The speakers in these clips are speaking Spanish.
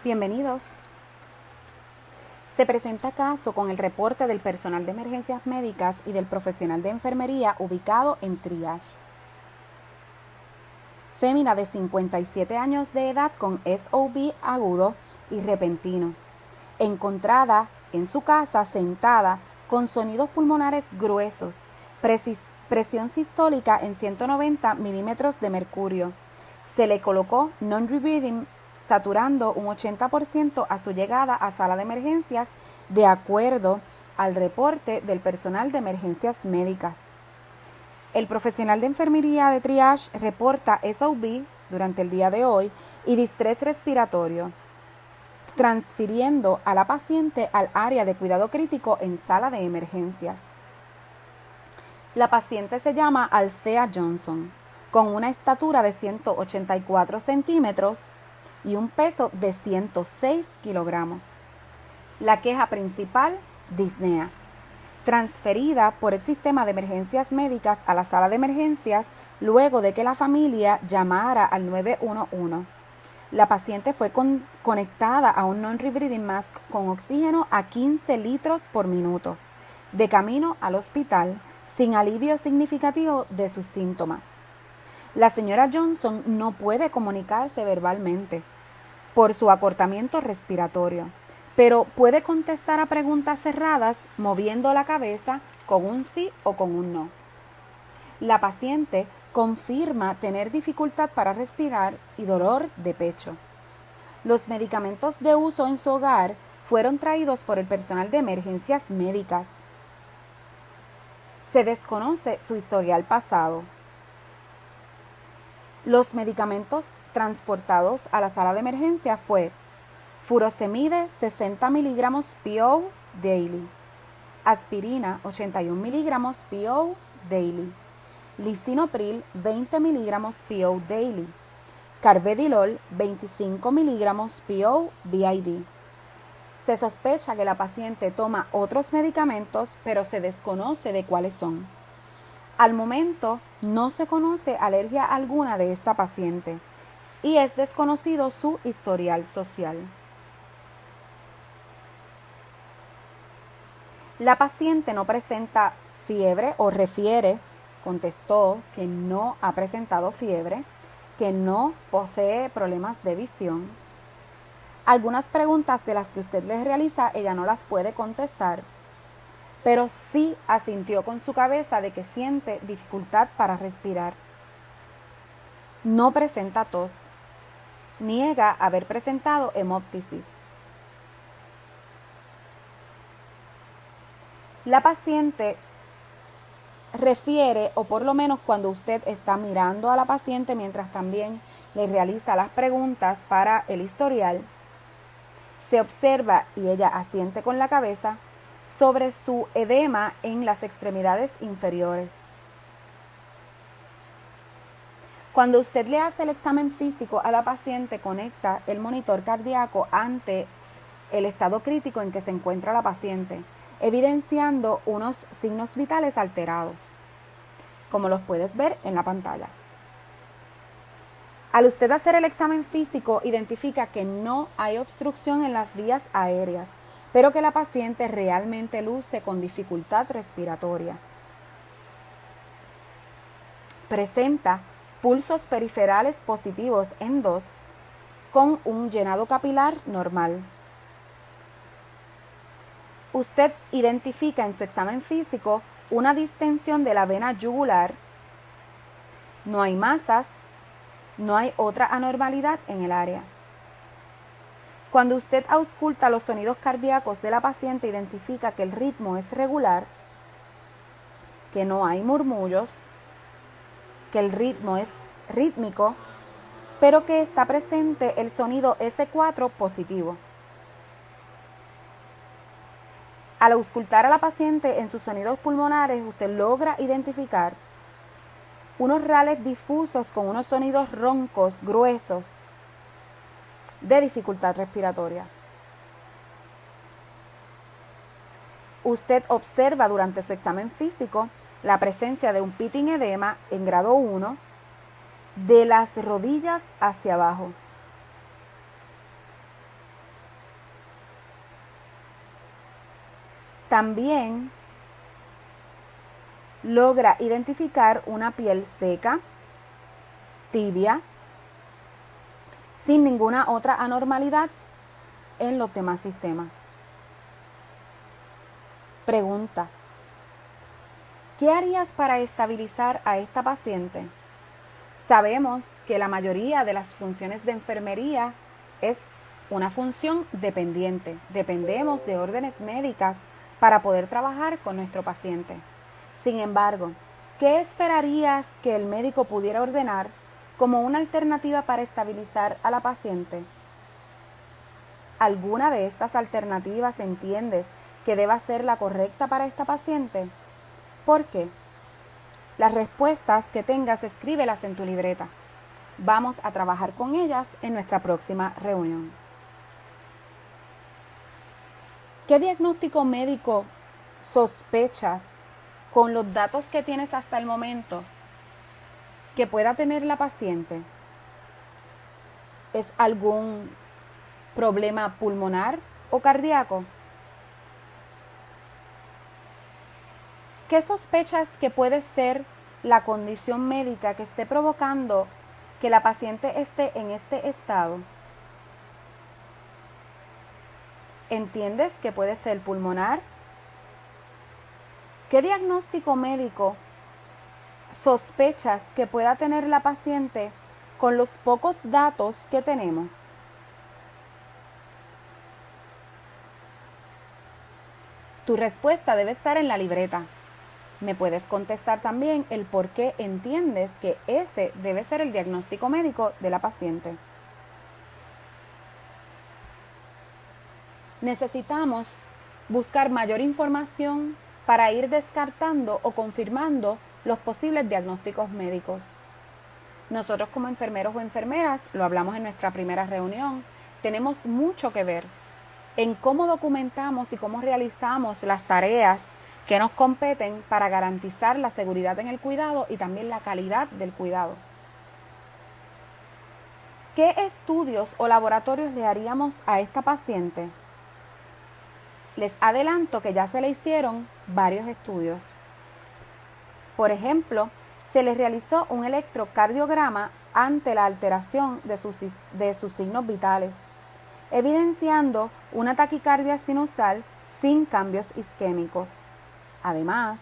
Bienvenidos. Se presenta caso con el reporte del personal de emergencias médicas y del profesional de enfermería ubicado en Triage. Fémina de 57 años de edad con SOB agudo y repentino, encontrada en su casa sentada con sonidos pulmonares gruesos, presión sistólica en 190 milímetros de mercurio. Se le colocó non-rebreathing saturando un 80% a su llegada a sala de emergencias de acuerdo al reporte del personal de emergencias médicas. El profesional de enfermería de Triage reporta SOB durante el día de hoy y distrés respiratorio, transfiriendo a la paciente al área de cuidado crítico en sala de emergencias. La paciente se llama Althea Johnson, con una estatura de 184 centímetros y un peso de 106 kilogramos. La queja principal, disnea. Transferida por el sistema de emergencias médicas a la sala de emergencias luego de que la familia llamara al 911. La paciente fue conectada a un non-rebreathing mask con oxígeno a 15 litros por minuto, de camino al hospital sin alivio significativo de sus síntomas. La señora Johnson no puede comunicarse verbalmente por su acortamiento respiratorio, pero puede contestar a preguntas cerradas moviendo la cabeza con un sí o con un no. La paciente confirma tener dificultad para respirar y dolor de pecho. Los medicamentos de uso en su hogar fueron traídos por el personal de emergencias médicas. Se desconoce su historial pasado. Los medicamentos transportados a la sala de emergencia fue furosemide 60 miligramos PO daily, aspirina 81 miligramos PO daily, lisinopril 20 miligramos PO daily, carvedilol 25 miligramos PO BID. Se sospecha que la paciente toma otros medicamentos, pero se desconoce de cuáles son. Al momento, no se conoce alergia alguna de esta paciente y es desconocido su historial social. La paciente no presenta fiebre o refiere, contestó que no ha presentado fiebre, que no posee problemas de visión. Algunas preguntas de las que usted le realiza, ella no las puede contestar, pero sí asintió con su cabeza de que siente dificultad para respirar. No presenta tos. Niega haber presentado hemóptisis. La paciente refiere, o por lo menos cuando usted está mirando a la paciente mientras también le realiza las preguntas para el historial, se observa, y ella asiente con la cabeza, sobre su edema en las extremidades inferiores. Cuando usted le hace el examen físico a la paciente, conecta el monitor cardíaco ante el estado crítico en que se encuentra la paciente, evidenciando unos signos vitales alterados, como los puedes ver en la pantalla. Al usted hacer el examen físico, identifica que no hay obstrucción en las vías aéreas, pero que la paciente realmente luce con dificultad respiratoria. Presenta pulsos periferales positivos en 2 con un llenado capilar normal. Usted identifica en su examen físico una distensión de la vena yugular. No hay masas, no hay otra anormalidad en el área. Cuando usted ausculta los sonidos cardíacos de la paciente, identifica que el ritmo es regular, que no hay murmullos, que el ritmo es rítmico, pero que está presente el sonido S4 positivo. Al auscultar a la paciente en sus sonidos pulmonares, usted logra identificar unos rales difusos con unos sonidos roncos, gruesos, de dificultad respiratoria. Usted observa durante su examen físico la presencia de un pitting edema en grado 1 de las rodillas hacia abajo. También logra identificar una piel seca, tibia, sin ninguna otra anormalidad en los demás sistemas. Pregunta: ¿qué harías para estabilizar a esta paciente? Sabemos que la mayoría de las funciones de enfermería es una función dependiente. Dependemos de órdenes médicas para poder trabajar con nuestro paciente. Sin embargo, ¿qué esperarías que el médico pudiera ordenar como una alternativa para estabilizar a la paciente? ¿Alguna de estas alternativas entiendes que deba ser la correcta para esta paciente? ¿Por qué? Las respuestas que tengas, escríbelas en tu libreta. Vamos a trabajar con ellas en nuestra próxima reunión. ¿Qué diagnóstico médico sospechas con los datos que tienes hasta el momento que pueda tener la paciente? ¿Es algún problema pulmonar o cardíaco? ¿Qué sospechas que puede ser la condición médica que esté provocando que la paciente esté en este estado? ¿Entiendes que puede ser pulmonar? ¿Qué diagnóstico médico sospechas que pueda tener la paciente con los pocos datos que tenemos? Tu respuesta debe estar en la libreta. Me puedes contestar también el por qué entiendes que ese debe ser el diagnóstico médico de la paciente. Necesitamos buscar mayor información para ir descartando o confirmando los posibles diagnósticos médicos. Nosotros como enfermeros o enfermeras, lo hablamos en nuestra primera reunión, tenemos mucho que ver en cómo documentamos y cómo realizamos las tareas que nos competen para garantizar la seguridad en el cuidado y también la calidad del cuidado. ¿Qué estudios o laboratorios le haríamos a esta paciente? Les adelanto que ya se le hicieron varios estudios. Por ejemplo, se le realizó un electrocardiograma ante la alteración de sus signos vitales, evidenciando una taquicardia sinusal sin cambios isquémicos. Además,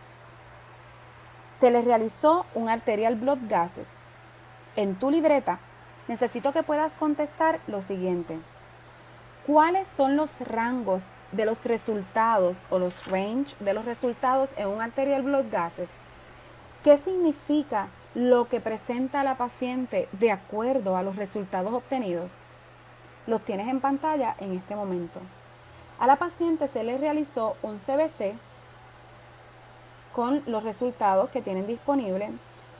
se le realizó un arterial blood gases. En tu libreta, necesito que puedas contestar lo siguiente. ¿Cuáles son los rangos de los resultados o los range de los resultados en un arterial blood gases? ¿Qué significa lo que presenta la paciente de acuerdo a los resultados obtenidos? Los tienes en pantalla en este momento. A la paciente se le realizó un CBC con los resultados que tienen disponibles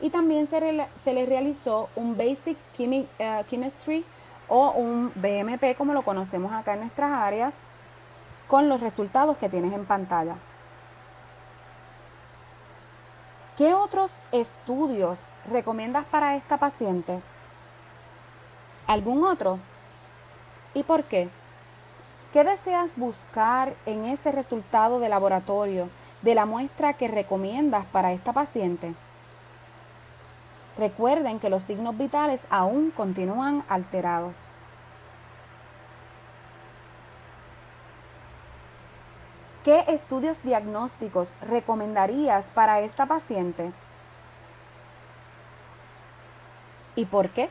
y también se le realizó un Basic Chemistry o un BMP, como lo conocemos acá en nuestras áreas, con los resultados que tienes en pantalla. ¿Qué otros estudios recomiendas para esta paciente? ¿Algún otro? ¿Y por qué? ¿Qué deseas buscar en ese resultado de laboratorio de la muestra que recomiendas para esta paciente? Recuerden que los signos vitales aún continúan alterados. ¿Qué estudios diagnósticos recomendarías para esta paciente? ¿Y por qué?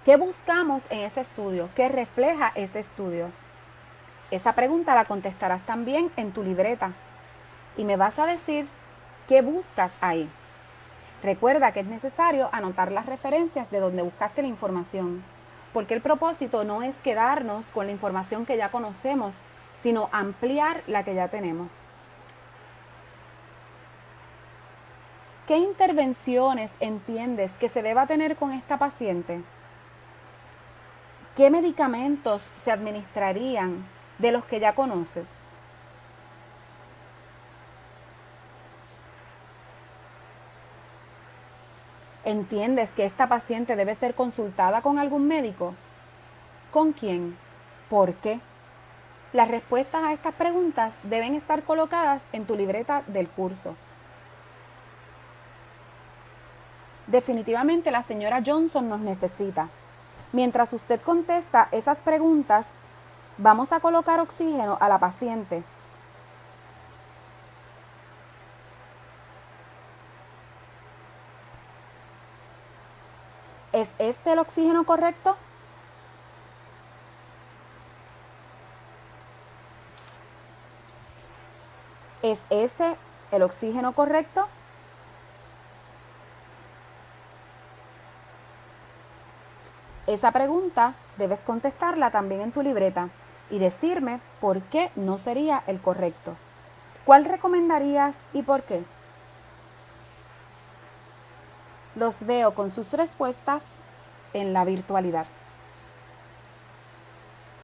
¿Qué buscamos en ese estudio? ¿Qué refleja ese estudio? Esa pregunta la contestarás también en tu libreta y me vas a decir qué buscas ahí. Recuerda que es necesario anotar las referencias de donde buscaste la información, porque el propósito no es quedarnos con la información que ya conocemos, sino ampliar la que ya tenemos. ¿Qué intervenciones entiendes que se deba tener con esta paciente? ¿Qué medicamentos se administrarían de los que ya conoces? ¿Entiendes que esta paciente debe ser consultada con algún médico? ¿Con quién? ¿Por qué? Las respuestas a estas preguntas deben estar colocadas en tu libreta del curso. Definitivamente la señora Johnson nos necesita. Mientras usted contesta esas preguntas, vamos a colocar oxígeno a la paciente. ¿Es este el oxígeno correcto? ¿Es ese el oxígeno correcto? Esa pregunta debes contestarla también en tu libreta y decirme por qué no sería el correcto. ¿Cuál recomendarías y por qué? Los veo con sus respuestas en la virtualidad.